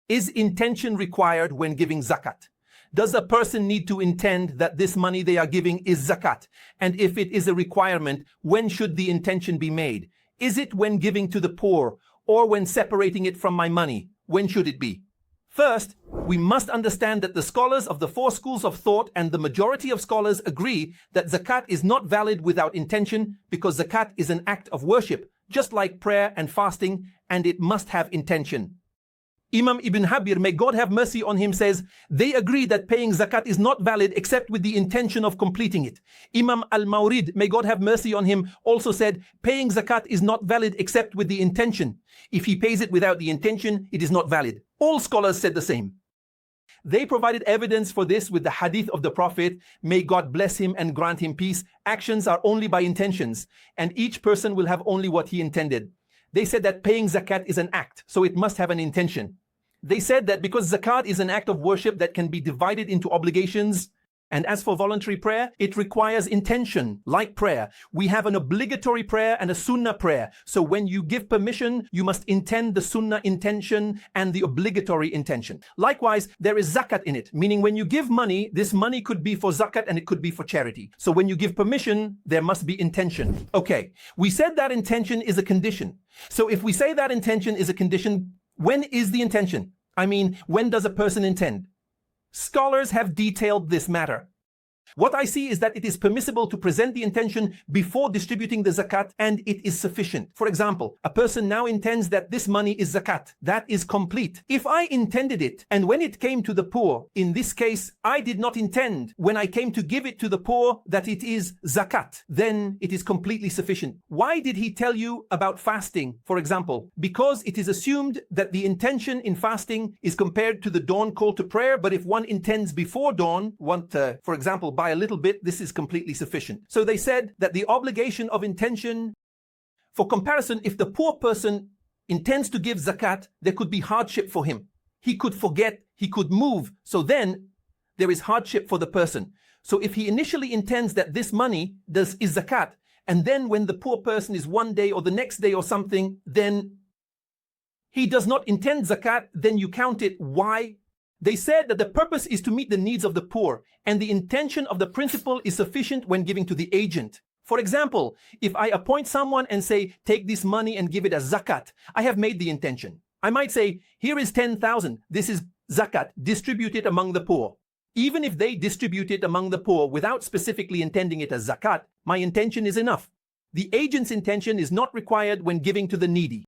Is intention required when giving zakat? Does a person need to intend that this money they are giving is zakat? And if it is a requirement, when should the intention be made? Is it when giving to the poor or when separating it from my money? When should it be? First, we must understand that the scholars of the four schools of thought and the majority of scholars agree that zakat is not valid without intention because zakat is an act of worship, just like prayer and fasting, and it must have intention. Imam Ibn Habir, may God have mercy on him, says, they agree that paying zakat is not valid except with the intention of completing it. Imam Al-Mawrid, may God have mercy on him, also said, paying zakat is not valid except with the intention. If he pays it without the intention, it is not valid. All scholars said the same. They provided evidence for this with the hadith of the Prophet, may God bless him and grant him peace. Actions are only by intentions, and each person will have only what he intended. They said that paying zakat is an act, so it must have an intention. They said that because zakat is an act of worship that can be divided into obligations, and as for voluntary prayer, it requires intention, like prayer. We have an obligatory prayer and a sunnah prayer. So when you give permission, you must intend the sunnah intention and the obligatory intention. Likewise, there is zakat in it, meaning when you give money, this money could be for zakat and it could be for charity. So when you give permission, there must be intention. Okay, we said that intention is a condition. So if we say that intention is a condition, when is the intention? I mean, when does a person intend? Scholars have detailed this matter. What I see is that it is permissible to present the intention before distributing the zakat, and it is sufficient. For example, a person now intends that this money is zakat. That is complete. If I intended it, and when it came to the poor, in this case, I did not intend when I came to give it to the poor that it is zakat, then it is completely sufficient. Why did he tell you about fasting, for example? Because it is assumed that the intention in fasting is compared to the dawn call to prayer, but if one intends before dawn, for example, by a little bit, this is completely sufficient. So they said that the obligation of intention, for comparison, if the poor person intends to give zakat, there could be hardship for him. He could forget, he could move. So then there is hardship for the person. So if he initially intends that this money is zakat, and then when the poor person is one day or the next day or something, then he does not intend zakat, then you count it. Why? They said that the purpose is to meet the needs of the poor, and the intention of the principal is sufficient when giving to the agent. For example, if I appoint someone and say, take this money and give it as zakat, I have made the intention. I might say, here is 10,000, this is zakat, distribute it among the poor. Even if they distribute it among the poor without specifically intending it as zakat, my intention is enough. The agent's intention is not required when giving to the needy.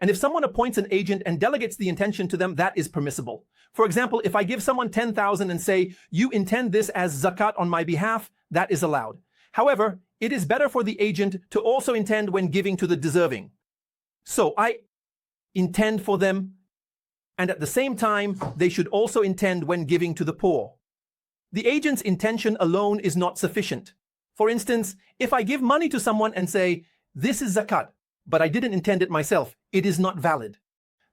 And if someone appoints an agent and delegates the intention to them, that is permissible. For example, if I give someone 10,000 and say, you intend this as zakat on my behalf, that is allowed. However, it is better for the agent to also intend when giving to the deserving. So I intend for them, and at the same time, they should also intend when giving to the poor. The agent's intention alone is not sufficient. For instance, if I give money to someone and say, this is zakat, but I didn't intend it myself, it is not valid.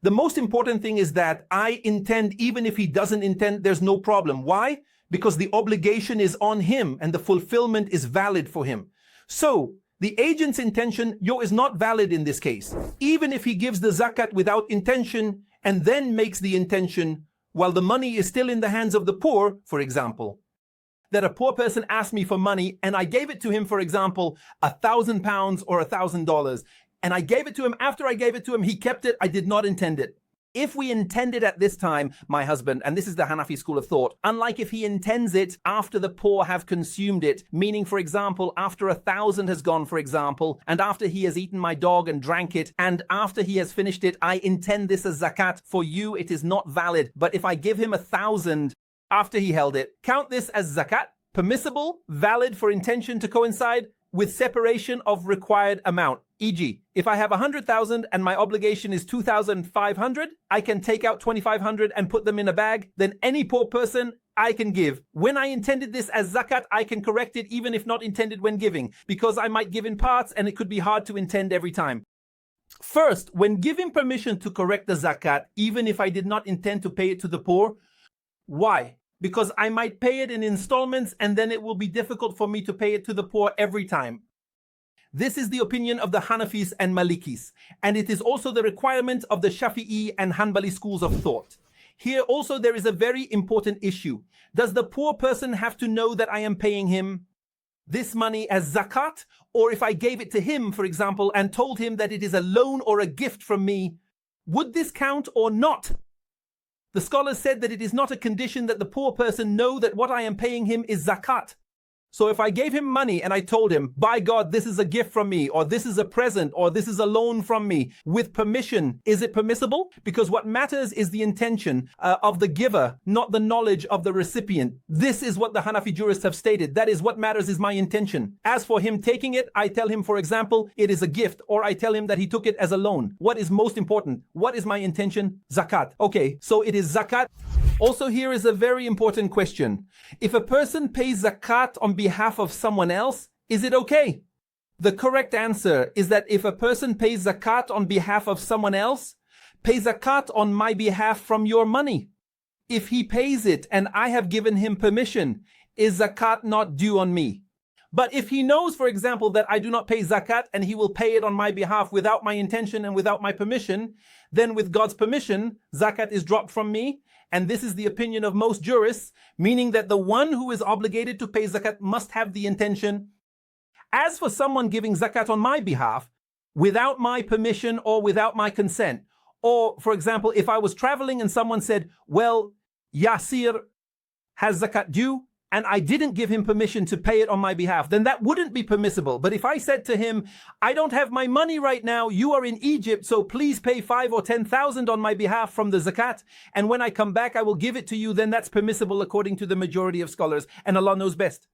The most important thing is that I intend, even if he doesn't intend, there's no problem. Why? Because the obligation is on him and the fulfillment is valid for him. So the agent's intention, is not valid in this case. Even if he gives the zakat without intention and then makes the intention while the money is still in the hands of the poor, for example, that a poor person asked me for money and I gave it to him, for example, £1,000 or $1,000. And I gave it to him. After I gave it to him, he kept it. I did not intend it. If we intend it at this time, my husband, and this is the Hanafi school of thought, unlike if he intends it after the poor have consumed it, meaning, for example, after 1,000 has gone, for example, and after he has eaten my dog and drank it, and after he has finished it, I intend this as zakat. For you, it is not valid. But if I give him 1,000 after he held it, count this as zakat, permissible, valid for intention to coincide with separation of required amount. E.g., if I have 100,000 and my obligation is 2,500, I can take out 2,500 and put them in a bag. Then any poor person I can give. When I intended this as zakat, I can correct it even if not intended when giving, because I might give in parts and it could be hard to intend every time. First, when giving permission to correct the zakat, even if I did not intend to pay it to the poor, why? Because I might pay it in installments and then it will be difficult for me to pay it to the poor every time. This is the opinion of the Hanafis and Malikis, and it is also the requirement of the Shafi'i and Hanbali schools of thought. Here also there is a very important issue. Does the poor person have to know that I am paying him this money as zakat? Or if I gave it to him, for example, and told him that it is a loan or a gift from me, would this count or not? The scholars said that it is not a condition that the poor person know that what I am paying him is zakat. So if I gave him money and I told him, by God, this is a gift from me, or this is a present, or this is a loan from me, with permission, is it permissible? Because what matters is the intention of the giver, not the knowledge of the recipient. This is what the Hanafi jurists have stated. That is what matters is my intention. As for him taking it, I tell him, for example, it is a gift, or I tell him that he took it as a loan. What is most important? What is my intention? Zakat. Okay, so it is zakat. Also, here is a very important question. If a person pays zakat on behalf of someone else, is it okay? The correct answer is that if a person pays zakat on behalf of someone else, pay zakat on my behalf from your money. If he pays it and I have given him permission, is zakat not due on me? But if he knows, for example, that I do not pay zakat and he will pay it on my behalf without my intention and without my permission, then with God's permission, zakat is dropped from me. And this is the opinion of most jurists, meaning that the one who is obligated to pay zakat must have the intention. As for someone giving zakat on my behalf, without my permission or without my consent, or for example, if I was traveling and someone said, well, Yasir has zakat due, and I didn't give him permission to pay it on my behalf, then that wouldn't be permissible. But if I said to him, I don't have my money right now, you are in Egypt, so please pay 5,000 or 10,000 on my behalf from the zakat, and when I come back, I will give it to you, then that's permissible according to the majority of scholars, and Allah knows best.